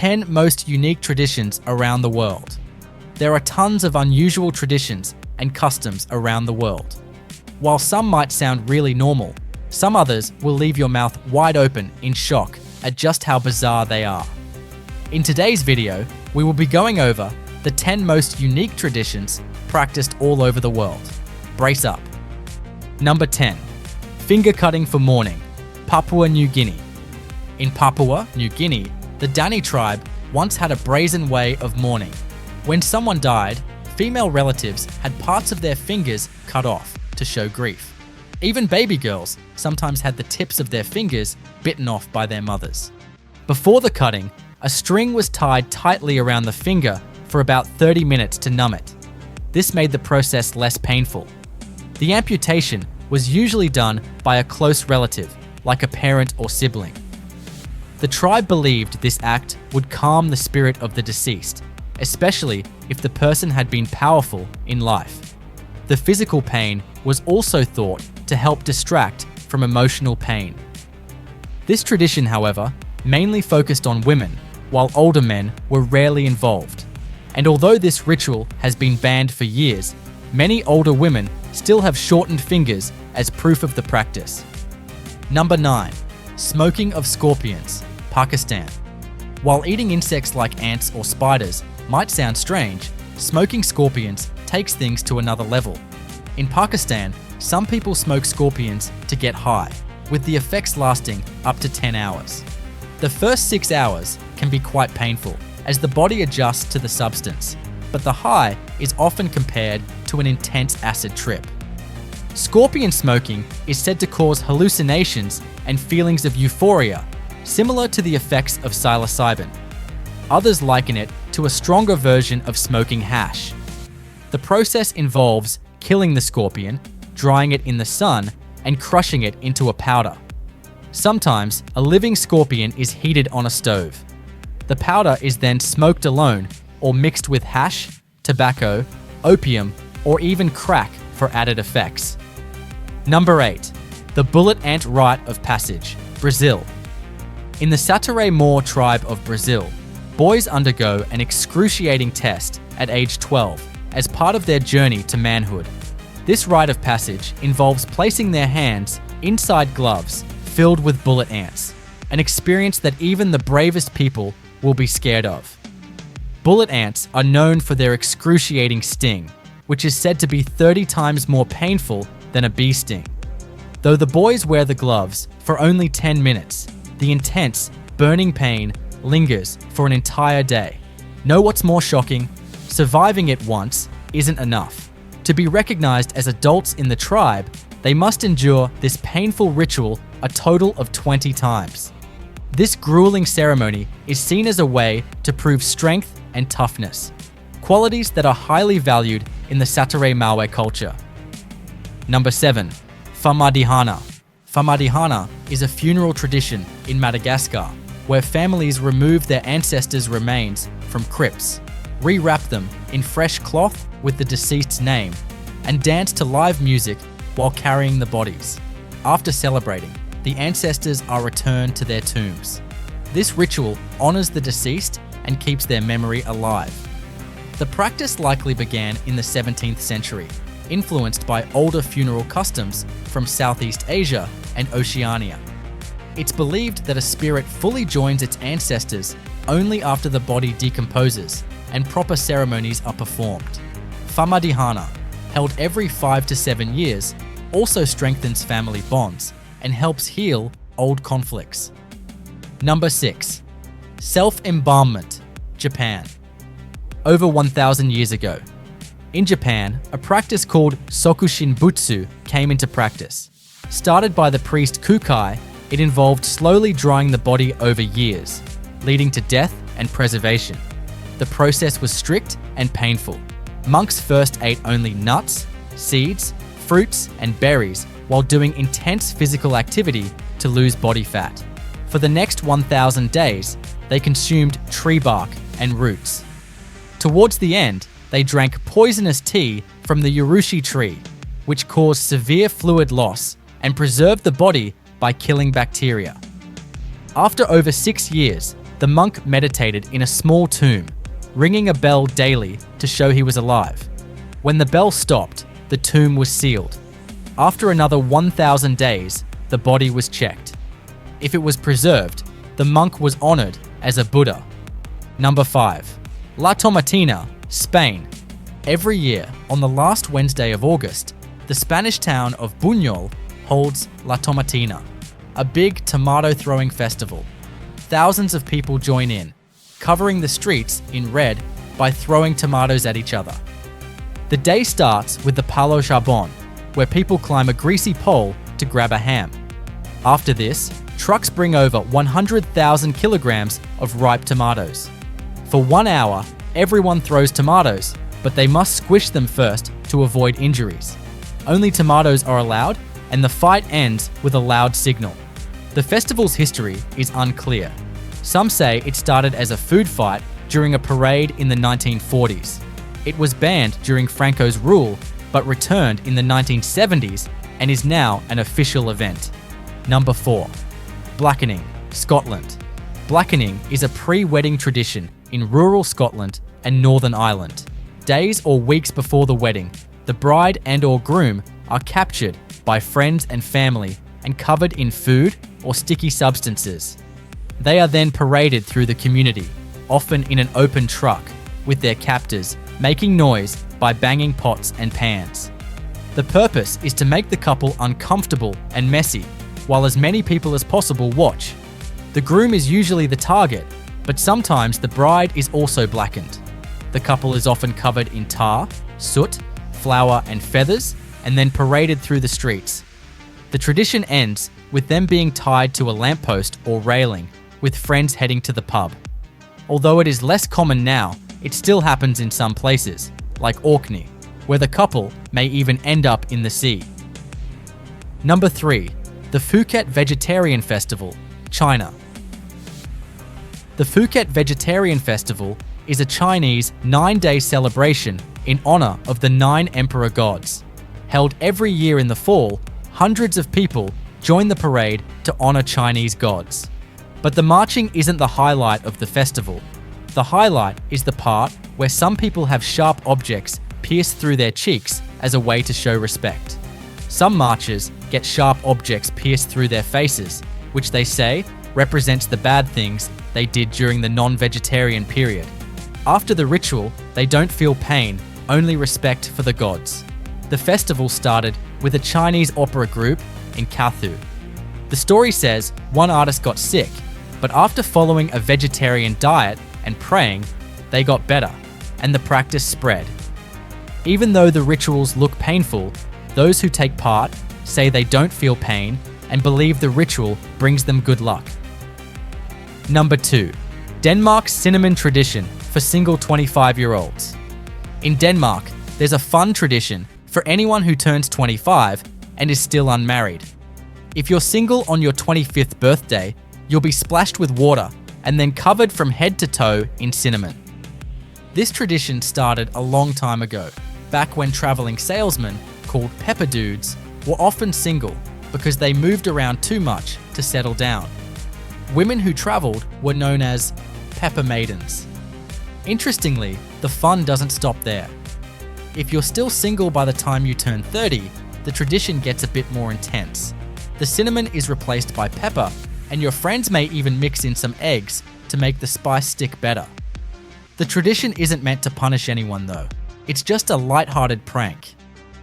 10 most unique traditions around the world. There are tons of unusual traditions and customs around the world. While some might sound really normal, some others will leave your mouth wide open in shock at just how bizarre they are. In today's video, we will be going over the 10 most unique traditions practiced all over the world. Brace up. Number 10. Finger cutting for mourning, Papua New Guinea. In Papua New Guinea, the Dani tribe once had a brazen way of mourning. When someone died, female relatives had parts of their fingers cut off to show grief. Even baby girls sometimes had the tips of their fingers bitten off by their mothers. Before the cutting, a string was tied tightly around the finger for about 30 minutes to numb it. This made the process less painful. The amputation was usually done by a close relative, like a parent or sibling. The tribe believed this act would calm the spirit of the deceased, especially if the person had been powerful in life. The physical pain was also thought to help distract from emotional pain. This tradition, however, mainly focused on women, while older men were rarely involved. And although this ritual has been banned for years, many older women still have shortened fingers as proof of the practice. Number 9. Smoking of scorpions, Pakistan. While eating insects like ants or spiders might sound strange, smoking scorpions takes things to another level. In Pakistan, some people smoke scorpions to get high, with the effects lasting up to 10 hours. The first 6 hours can be quite painful as the body adjusts to the substance, but the high is often compared to an intense acid trip. Scorpion smoking is said to cause hallucinations and feelings of euphoria, similar to the effects of psilocybin. Others liken it to a stronger version of smoking hash. The process involves killing the scorpion, drying it in the sun, and crushing it into a powder. Sometimes, a living scorpion is heated on a stove. The powder is then smoked alone or mixed with hash, tobacco, opium, or even crack for added effects. Number 8. The bullet ant rite of passage, Brazil. In the Sateré-Mor tribe of Brazil, boys undergo an excruciating test at age 12 as part of their journey to manhood. This rite of passage involves placing their hands inside gloves filled with bullet ants, an experience that even the bravest people will be scared of. Bullet ants are known for their excruciating sting, which is said to be 30 times more painful than a bee sting. Though the boys wear the gloves for only 10 minutes, the intense, burning pain lingers for an entire day. Know what's more shocking? Surviving it once isn't enough. To be recognized as adults in the tribe, they must endure this painful ritual a total of 20 times. This grueling ceremony is seen as a way to prove strength and toughness, qualities that are highly valued in the Sateré-Mawe culture. Number 7. Famadihana. Famadihana is a funeral tradition in Madagascar where families remove their ancestors' remains from crypts, rewrap them in fresh cloth with the deceased's name, and dance to live music while carrying the bodies. After celebrating, the ancestors are returned to their tombs. This ritual honors the deceased and keeps their memory alive. The practice likely began in the 17th century, influenced by older funeral customs from Southeast Asia and Oceania. It's believed that a spirit fully joins its ancestors only after the body decomposes and proper ceremonies are performed. Famadihana, held every 5 to 7 years, also strengthens family bonds and helps heal old conflicts. Number 6. Self-embalmment, Japan. Over 1,000 years ago, in Japan, a practice called Sokushinbutsu came into practice. Started by the priest Kukai, it involved slowly drying the body over years, leading to death and preservation. The process was strict and painful. Monks first ate only nuts, seeds, fruits, and berries while doing intense physical activity to lose body fat. For the next 1,000 days, they consumed tree bark and roots. Towards the end, they drank poisonous tea from the urushi tree, which caused severe fluid loss and preserved the body by killing bacteria. After over 6 years, The monk meditated in a small tomb, ringing a bell daily to show he was alive. When the bell stopped, the tomb was sealed. After another 1,000 days, the body was checked. If it was preserved, the monk was honored as a Buddha. Number 5. La Tomatina, Spain. Every year, on the last Wednesday of August, the Spanish town of Buñol holds La Tomatina, a big tomato-throwing festival. Thousands of people join in, covering the streets in red by throwing tomatoes at each other. The day starts with the Palo Charbon, where people climb a greasy pole to grab a ham. After this, trucks bring over 100,000 kilograms of ripe tomatoes. For 1 hour, everyone throws tomatoes, but they must squish them first to avoid injuries. Only tomatoes are allowed, and the fight ends with a loud signal. The festival's history is unclear. Some say it started as a food fight during a parade in the 1940s. It was banned during Franco's rule, but returned in the 1970s and is now an official event. Number 4. Blackening, Scotland. Blackening is a pre-wedding tradition in rural Scotland and Northern Ireland. Days or weeks before the wedding, the bride and/or groom are captured by friends and family and covered in food or sticky substances. They are then paraded through the community, often in an open truck, with their captors making noise by banging pots and pans. The purpose is to make the couple uncomfortable and messy, while as many people as possible watch. The groom is usually the target, but sometimes the bride is also blackened. The couple is often covered in tar, soot, flour, and feathers, and then paraded through the streets. The tradition ends with them being tied to a lamppost or railing, with friends heading to the pub. Although it is less common now, it still happens in some places, like Orkney, where the couple may even end up in the sea. Number 3. The Phuket Vegetarian Festival, China. The Phuket Vegetarian Festival is a Chinese 9-day celebration in honor of the 9 emperor gods. Held every year in the fall, hundreds of people join the parade to honor Chinese gods. But the marching isn't the highlight of the festival. The highlight is the part where some people have sharp objects pierced through their cheeks as a way to show respect. Some marchers get sharp objects pierced through their faces, which they say represents the bad things they did during the non-vegetarian period. After the ritual, they don't feel pain, only respect for the gods. The festival started with a Chinese opera group in Kathu. The story says one artist got sick, but after following a vegetarian diet and praying, they got better, and the practice spread. Even though the rituals look painful, those who take part say they don't feel pain and believe the ritual brings them good luck. Number 2. Denmark's cinnamon tradition for single 25-year-olds. In Denmark, there's a fun tradition for anyone who turns 25 and is still unmarried. If you're single on your 25th birthday, you'll be splashed with water and then covered from head to toe in cinnamon. This tradition started a long time ago, back when traveling salesmen called pepper dudes were often single because they moved around too much to settle down. Women who traveled were known as pepper maidens. Interestingly, the fun doesn't stop there. If you're still single by the time you turn 30, the tradition gets a bit more intense. The cinnamon is replaced by pepper, and your friends may even mix in some eggs to make the spice stick better. The tradition isn't meant to punish anyone though. It's just a light-hearted prank.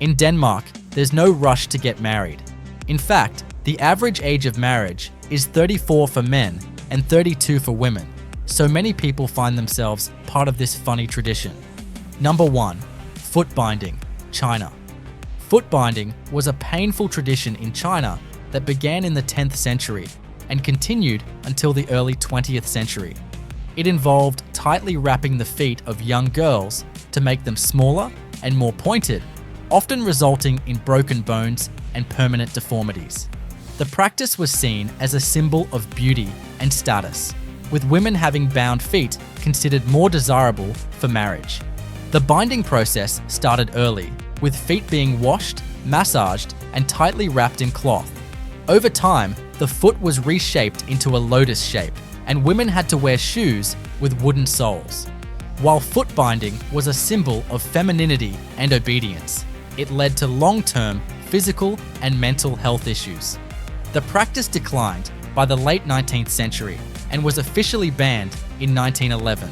In Denmark, there's no rush to get married. In fact, the average age of marriage is 34 for men and 32 for women, so many people find themselves part of this funny tradition. Number 1. Foot binding, China. Foot binding was a painful tradition in China that began in the 10th century and continued until the early 20th century. It involved tightly wrapping the feet of young girls to make them smaller and more pointed, often resulting in broken bones and permanent deformities. The practice was seen as a symbol of beauty and status, with women having bound feet considered more desirable for marriage. The binding process started early, with feet being washed, massaged, and tightly wrapped in cloth. Over time, the foot was reshaped into a lotus shape, and women had to wear shoes with wooden soles. While foot binding was a symbol of femininity and obedience, it led to long-term physical and mental health issues. The practice declined by the late 19th century and was officially banned in 1911,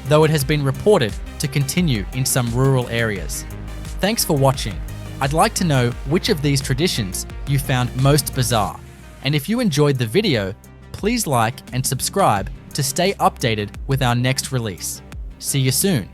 though it has been reported to continue in some rural areas. Thanks for watching. I'd like to know which of these traditions you found most bizarre. And if you enjoyed the video, please like and subscribe to stay updated with our next release. See you soon.